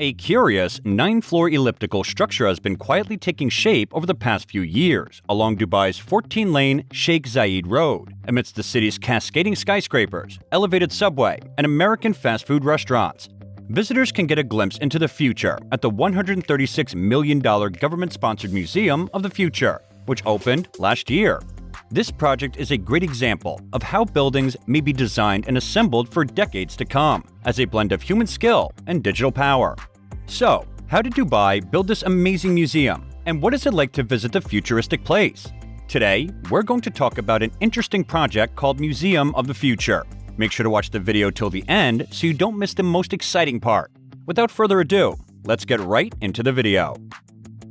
A curious 9-floor elliptical structure has been quietly taking shape over the past few years along Dubai's 14-lane Sheikh Zayed Road, amidst the city's cascading skyscrapers, elevated subway, and American fast food restaurants. Visitors can get a glimpse into the future at the $136 million government-sponsored Museum of the Future, which opened last year. This project is a great example of how buildings may be designed and assembled for decades to come, as a blend of human skill and digital power. So, how did Dubai build this amazing museum, and what is it like to visit the futuristic place? Today, we're going to talk about an interesting project called Museum of the Future. Make sure to watch the video till the end so you don't miss the most exciting part. Without further ado, let's get right into the video.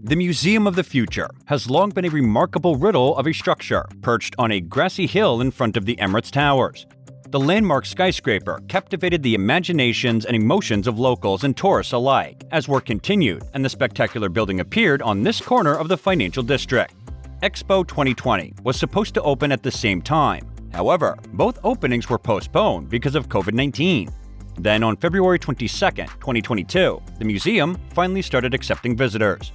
The Museum of the Future has long been a remarkable riddle of a structure perched on a grassy hill in front of the Emirates Towers. The landmark skyscraper captivated the imaginations and emotions of locals and tourists alike as work continued and the spectacular building appeared on this corner of the financial district. Expo 2020 was supposed to open at the same time. However, both openings were postponed because of COVID-19. Then on February 22, 2022, the museum finally started accepting visitors.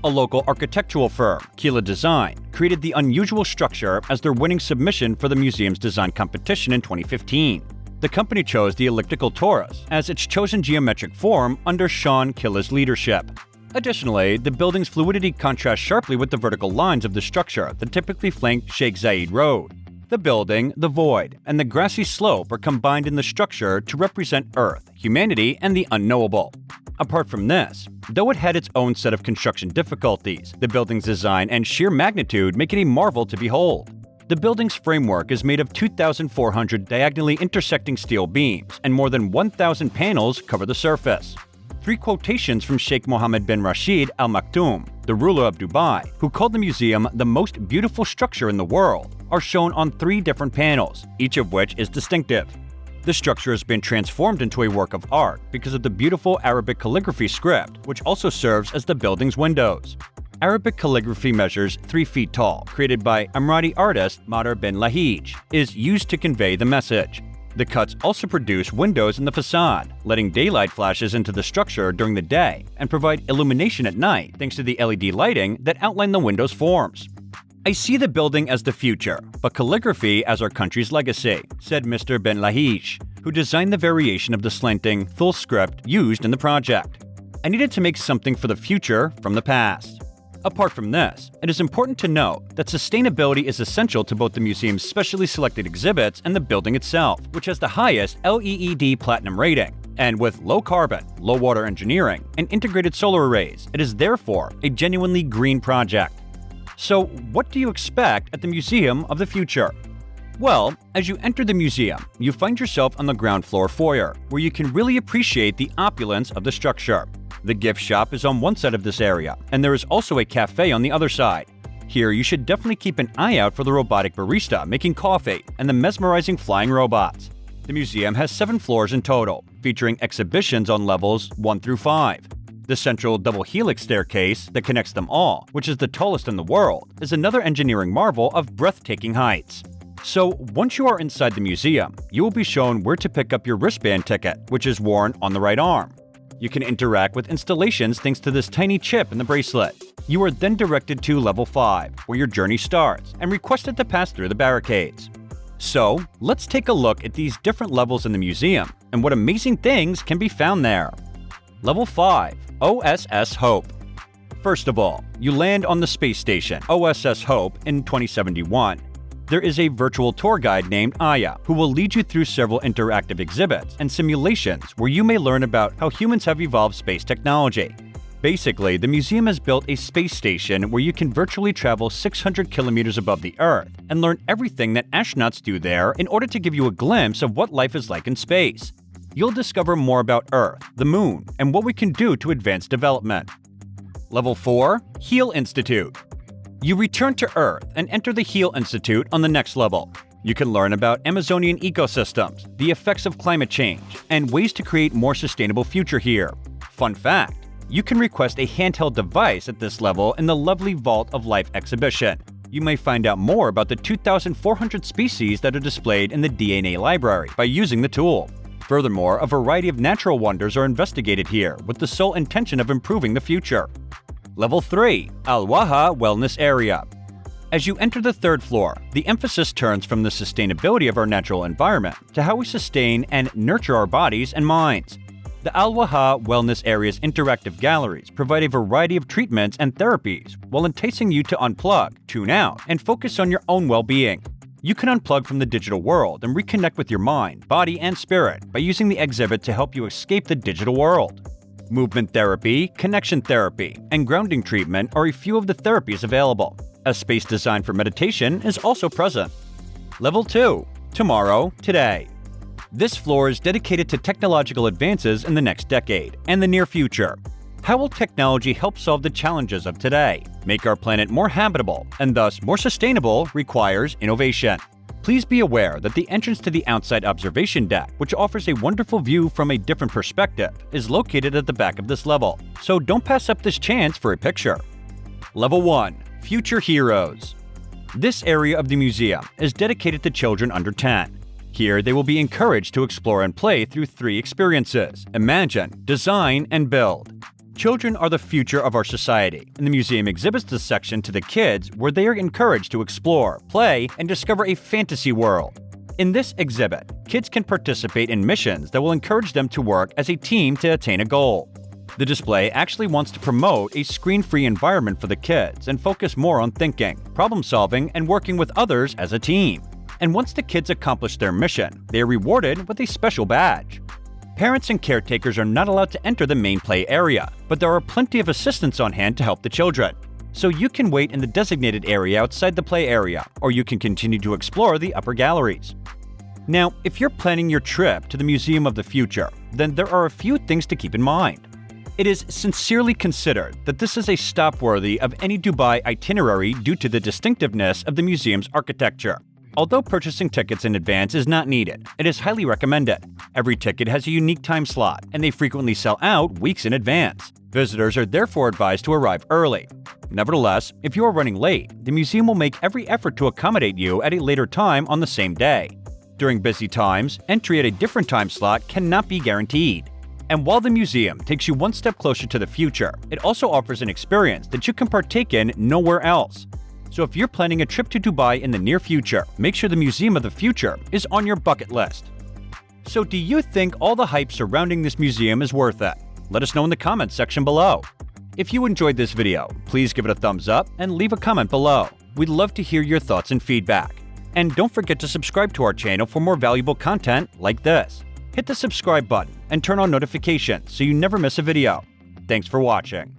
A local architectural firm, Kila Design, created the unusual structure as their winning submission for the museum's design competition in 2015. The company chose the elliptical torus as its chosen geometric form under Sean Kila's leadership. Additionally, the building's fluidity contrasts sharply with the vertical lines of the structure that typically flank Sheikh Zayed Road. The building, the void, and the grassy slope are combined in the structure to represent Earth, humanity, and the unknowable. Apart from this, though it had its own set of construction difficulties, the building's design and sheer magnitude make it a marvel to behold. The building's framework is made of 2,400 diagonally intersecting steel beams, and more than 1,000 panels cover the surface. 3 quotations from Sheikh Mohammed bin Rashid Al Maktoum, the ruler of Dubai, who called the museum the most beautiful structure in the world, are shown on 3 different panels, each of which is distinctive. The structure has been transformed into a work of art because of the beautiful Arabic calligraphy script, which also serves as the building's windows. Arabic calligraphy measures 3 feet tall, created by Emirati artist Madar bin Lahij, is used to convey the message. The cuts also produce windows in the facade, letting daylight flashes into the structure during the day and provide illumination at night thanks to the LED lighting that outline the window's forms. "I see the building as the future, but calligraphy as our country's legacy," said Mr. bin Lahij, who designed the variation of the slanting, full script used in the project. "I needed to make something for the future from the past." Apart from this, it is important to note that sustainability is essential to both the museum's specially selected exhibits and the building itself, which has the highest LEED Platinum rating. And with low carbon, low water engineering, and integrated solar arrays, it is therefore a genuinely green project. So, what do you expect at the Museum of the Future? Well, as you enter the museum, you find yourself on the ground floor foyer, where you can really appreciate the opulence of the structure. The gift shop is on one side of this area, and there is also a cafe on the other side. Here, you should definitely keep an eye out for the robotic barista making coffee and the mesmerizing flying robots. The museum has 7 floors in total, featuring exhibitions on levels 1 through 5. The central double helix staircase that connects them all, which is the tallest in the world, is another engineering marvel of breathtaking heights. So, once you are inside the museum, you will be shown where to pick up your wristband ticket, which is worn on the right arm. You can interact with installations thanks to this tiny chip in the bracelet. You are then directed to level 5, where your journey starts, and requested to pass through the barricades. So, let's take a look at these different levels in the museum and what amazing things can be found there. Level 5. OSS Hope. First of all, you land on the space station OSS Hope in 2071. There is a virtual tour guide named Aya who will lead you through several interactive exhibits and simulations where you may learn about how humans have evolved space technology. Basically, the museum has built a space station where you can virtually travel 600 kilometers above the Earth and learn everything that astronauts do there in order to give you a glimpse of what life is like in space. You'll discover more about Earth, the Moon, and what we can do to advance development. Level 4. Heal Institute. You return to Earth and enter the Heal Institute on the next level. You can learn about Amazonian ecosystems, the effects of climate change, and ways to create more sustainable future here. Fun fact, you can request a handheld device at this level in the lovely Vault of Life exhibition. You may find out more about the 2,400 species that are displayed in the DNA library by using the tool. Furthermore, a variety of natural wonders are investigated here with the sole intention of improving the future. Level 3. Waha Wellness Area. As you enter the third floor, the emphasis turns from the sustainability of our natural environment to how we sustain and nurture our bodies and minds. The Waha Wellness Area's interactive galleries provide a variety of treatments and therapies while enticing you to unplug, tune out, and focus on your own well-being. You can unplug from the digital world and reconnect with your mind, body, and spirit by using the exhibit to help you escape the digital world. Movement therapy, connection therapy, and grounding treatment are a few of the therapies available. A space designed for meditation is also present. Level 2. Tomorrow, Today. This floor is dedicated to technological advances in the next decade and the near future. How will technology help solve the challenges of today? Make our planet more habitable and thus more sustainable requires innovation. Please be aware that the entrance to the outside observation deck, which offers a wonderful view from a different perspective, is located at the back of this level, so don't pass up this chance for a picture. Level 1. Future Heroes. This area of the museum is dedicated to children under 10. Here, they will be encouraged to explore and play through 3 experiences: imagine, design, and build. Children are the future of our society, and the museum exhibits this section to the kids where they are encouraged to explore, play, and discover a fantasy world. In this exhibit, kids can participate in missions that will encourage them to work as a team to attain a goal. The display actually wants to promote a screen-free environment for the kids and focus more on thinking, problem-solving, and working with others as a team. And once the kids accomplish their mission, they are rewarded with a special badge. Parents and caretakers are not allowed to enter the main play area, but there are plenty of assistants on hand to help the children. So you can wait in the designated area outside the play area, or you can continue to explore the upper galleries. Now, if you're planning your trip to the Museum of the Future, then there are a few things to keep in mind. It is sincerely considered that this is a stop worthy of any Dubai itinerary due to the distinctiveness of the museum's architecture. Although purchasing tickets in advance is not needed, it is highly recommended. Every ticket has a unique time slot, and they frequently sell out weeks in advance. Visitors are therefore advised to arrive early. Nevertheless, if you are running late, the museum will make every effort to accommodate you at a later time on the same day. During busy times, entry at a different time slot cannot be guaranteed. And while the museum takes you one step closer to the future, it also offers an experience that you can partake in nowhere else. So if you're planning a trip to Dubai in the near future, make sure the Museum of the Future is on your bucket list. So do you think all the hype surrounding this museum is worth it? Let us know in the comments section below. If you enjoyed this video, please give it a thumbs up and leave a comment below. We'd love to hear your thoughts and feedback. And don't forget to subscribe to our channel for more valuable content like this. Hit the subscribe button and turn on notifications so you never miss a video. Thanks for watching.